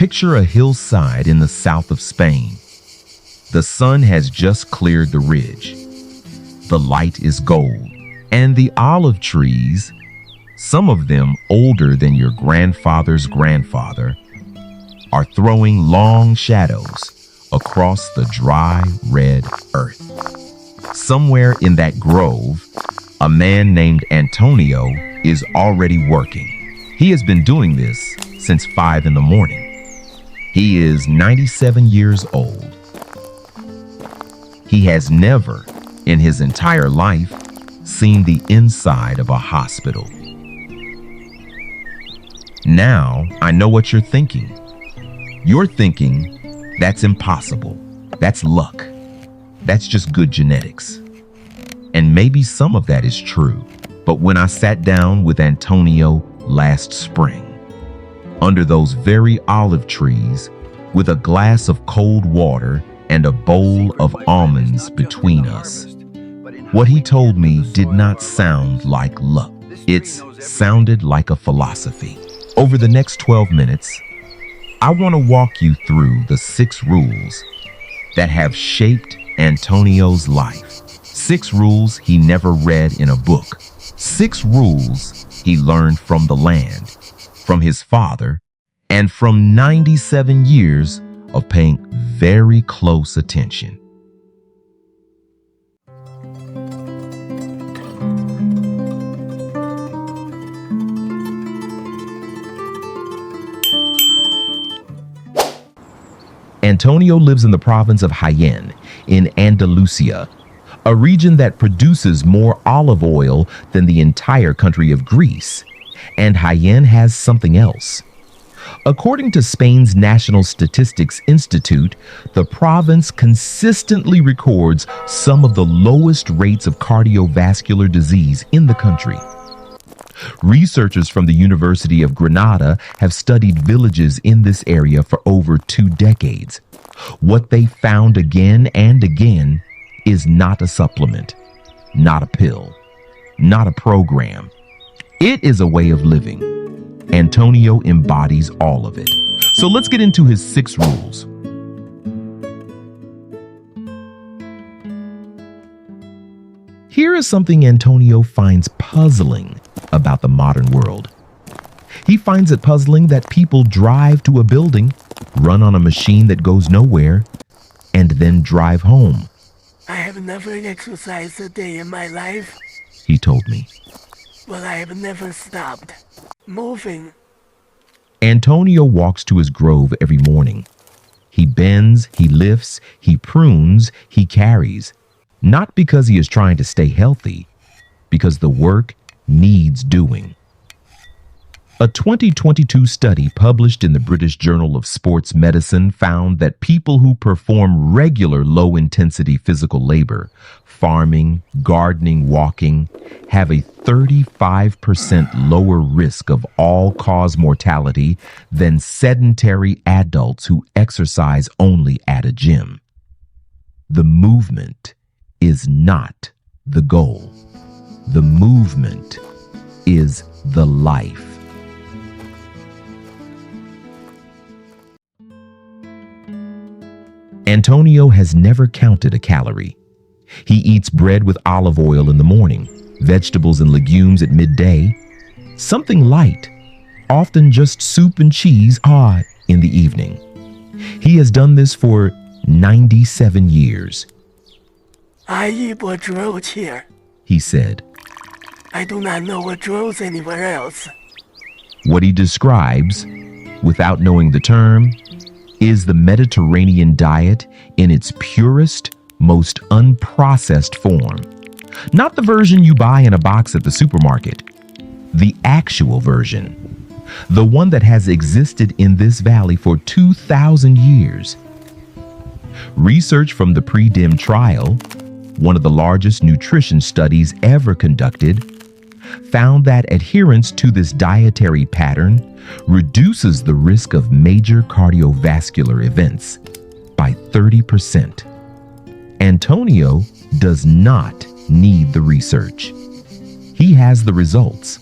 Picture a hillside in the south of Spain. The sun has just cleared the ridge. The light is gold, and the olive trees, some of them older than your grandfather's grandfather, are throwing long shadows across the dry, red earth. Somewhere in that grove, a man named Antonio is already working. He has been doing this since 5 in the morning. He is 97 years old. He has never, in his entire life, seen the inside of a hospital. Now, I know what you're thinking. You're thinking, that's impossible. That's luck. That's just good genetics. And maybe some of that is true. But when I sat down with Antonio last spring, under those very olive trees, with a glass of cold water and a bowl of almonds between us, what he told me did not sound like luck. It sounded like a philosophy. Over the next 12 minutes, I want to walk you through the 6 rules that have shaped Antonio's life. 6 rules he never read in a book. 6 rules he learned from the land, from his father, and from 97 years of paying very close attention. Antonio lives in the province of Jaén in Andalusia, a region that produces more olive oil than the entire country of Greece. And Jaén has something else. According to Spain's National Statistics Institute, the province consistently records some of the lowest rates of cardiovascular disease in the country. Researchers from the University of Granada have studied villages in this area for over 2 decades. What they found again and again is not a supplement, not a pill, not a program. It is a way of living. Antonio embodies all of it. So let's get into his 6 rules. Here is something Antonio finds puzzling about the modern world. He finds it puzzling that people drive to a building, run on a machine that goes nowhere, and then drive home. I have never exercised a day in my life, he told me. but I have never stopped moving. Antonio walks to his grove every morning. He bends, he lifts, he prunes, he carries. Not because he is trying to stay healthy, because the work needs doing. A 2022 study published in the British Journal of Sports Medicine found that people who perform regular low-intensity physical labor, farming, gardening, walking, have a 35% lower risk of all-cause mortality than sedentary adults who exercise only at a gym. The movement is not the goal. The movement is the life. Antonio has never counted a calorie. He eats bread with olive oil in the morning, vegetables and legumes at midday, something light, often just soup and cheese in the evening. He has done this for 97 years. I eat what grows here. He said. I do not know what grows anywhere else. What he describes, without knowing the term, is the Mediterranean diet in its purest, most unprocessed form. Not the version you buy in a box at the supermarket. The actual version. The one that has existed in this valley for 2,000 years. Research from the Pre-Dim trial, one of the largest nutrition studies ever conducted, found that adherence to this dietary pattern reduces the risk of major cardiovascular events by 30%. Antonio does not need the research. He has the results.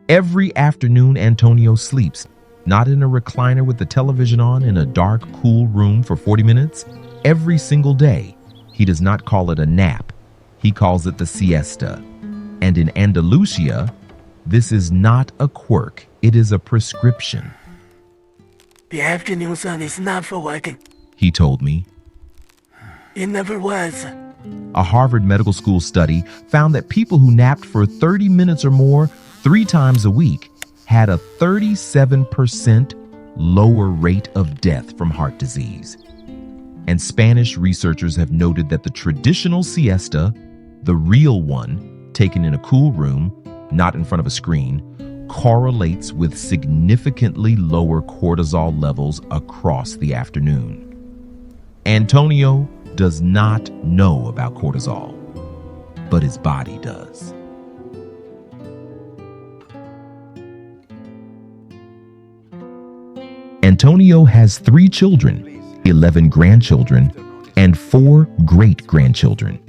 Every afternoon, Antonio sleeps, not in a recliner with the television on in a dark, cool room for 40 minutes. Every single day, he does not call it a nap. He calls it the siesta. And in Andalusia, this is not a quirk. It is a prescription. The afternoon sun is not for working. He told me. It never was. A Harvard Medical School study found that people who napped for 30 minutes or more 3 times a week had a 37% lower rate of death from heart disease. And Spanish researchers have noted that the traditional siesta, the real one, taken in a cool room, not in front of a screen, correlates with significantly lower cortisol levels across the afternoon. Antonio does not know about cortisol, but his body does. Antonio has 3 children, 11 grandchildren, and 4 great-grandchildren.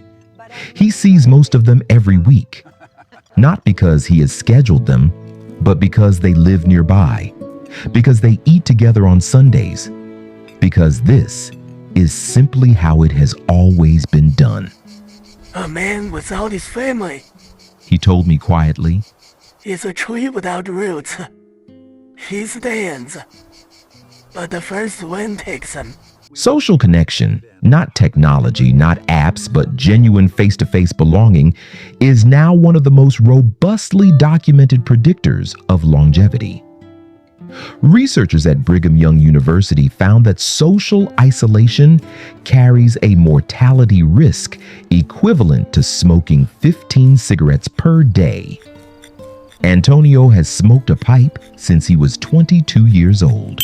He sees most of them every week, not because he has scheduled them, but because they live nearby, because they eat together on Sundays, because this is simply how it has always been done. A man without his family He told me quietly. is a tree without roots. He stands, but the first wind takes him. Social connection, not technology, not apps, but genuine face-to-face belonging, is now one of the most robustly documented predictors of longevity. Researchers at Brigham Young University found that social isolation carries a mortality risk equivalent to smoking 15 cigarettes per day. Antonio has smoked a pipe since he was 22 years old.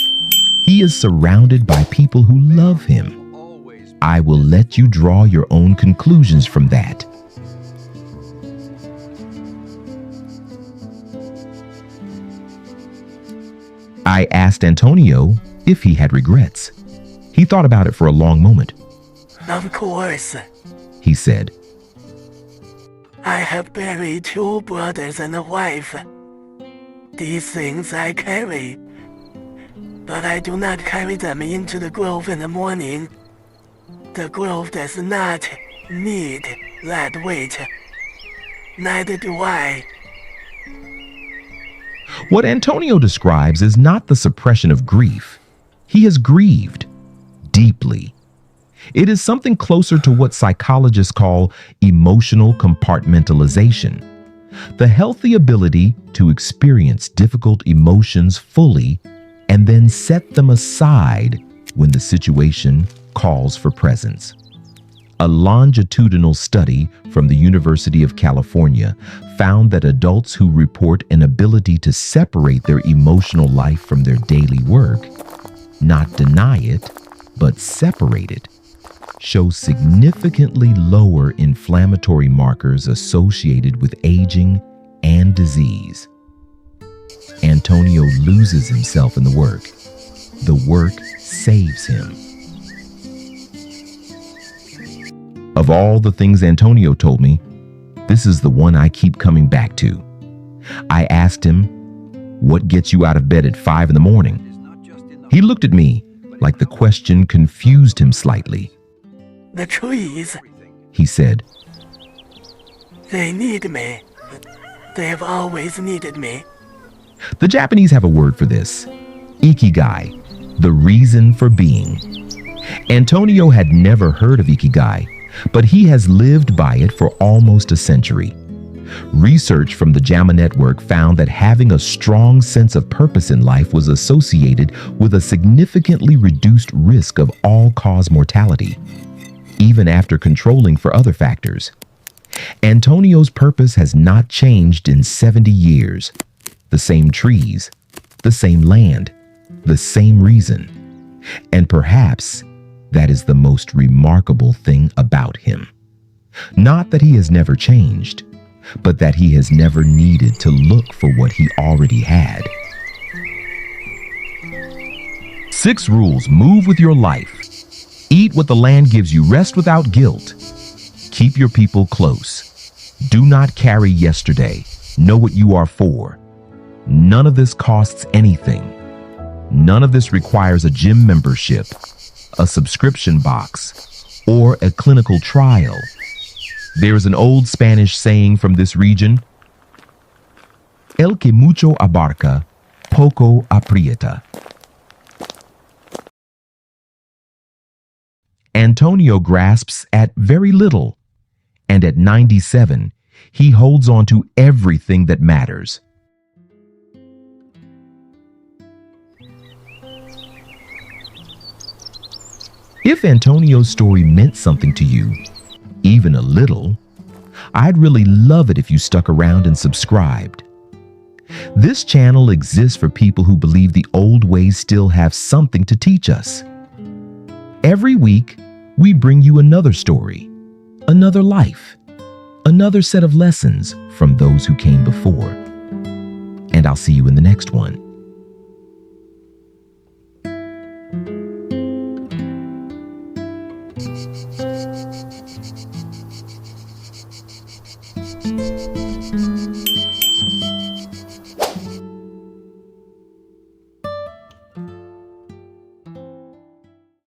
He is surrounded by people who love him. I will let you draw your own conclusions from that. I asked Antonio if he had regrets. He thought about it for a long moment. Of course, He said, I have buried 2 brothers and a wife. These things I carry, but I do not carry them into the grove in the morning. The grove does not need that weight. Neither do I. What Antonio describes is not the suppression of grief. He has grieved deeply. It is something closer to what psychologists call emotional compartmentalization, the healthy ability to experience difficult emotions fully and then set them aside when the situation calls for presence. A longitudinal study from the University of California found that adults who report an ability to separate their emotional life from their daily work, not deny it, but separate it, show significantly lower inflammatory markers associated with aging and disease. Antonio loses himself in the work. The work saves him. Of all the things Antonio told me, this is the one I keep coming back to. I asked him, "What gets you out of bed at 5 in the morning?" He looked at me like the question confused him slightly. The trees, He said, they need me. They have always needed me. the Japanese have a word for this, ikigai, the reason for being. Antonio had never heard of ikigai, but he has lived by it for almost a century. Research from the JAMA Network found that having a strong sense of purpose in life was associated with a significantly reduced risk of all-cause mortality, even after controlling for other factors. Antonio's purpose has not changed in 70 years. The same trees, the same land, the same reason. And perhaps that is the most remarkable thing about him. Not that he has never changed, but that he has never needed to look for what he already had. 6 rules move with your life. Eat what the land gives you. Rest without guilt. Keep your people close. Do not carry yesterday. Know what you are for. None of this costs anything. None of this requires a gym membership, a subscription box, or a clinical trial. There's an old Spanish saying from this region: El que mucho abarca, poco aprieta. Antonio grasps at very little, and at 97, he holds on to everything that matters. If Antonio's story meant something to you, even a little, I'd really love it if you stuck around and subscribed. This channel exists for people who believe the old ways still have something to teach us. Every week, we bring you another story, another life, another set of lessons from those who came before. And I'll see you in the next one.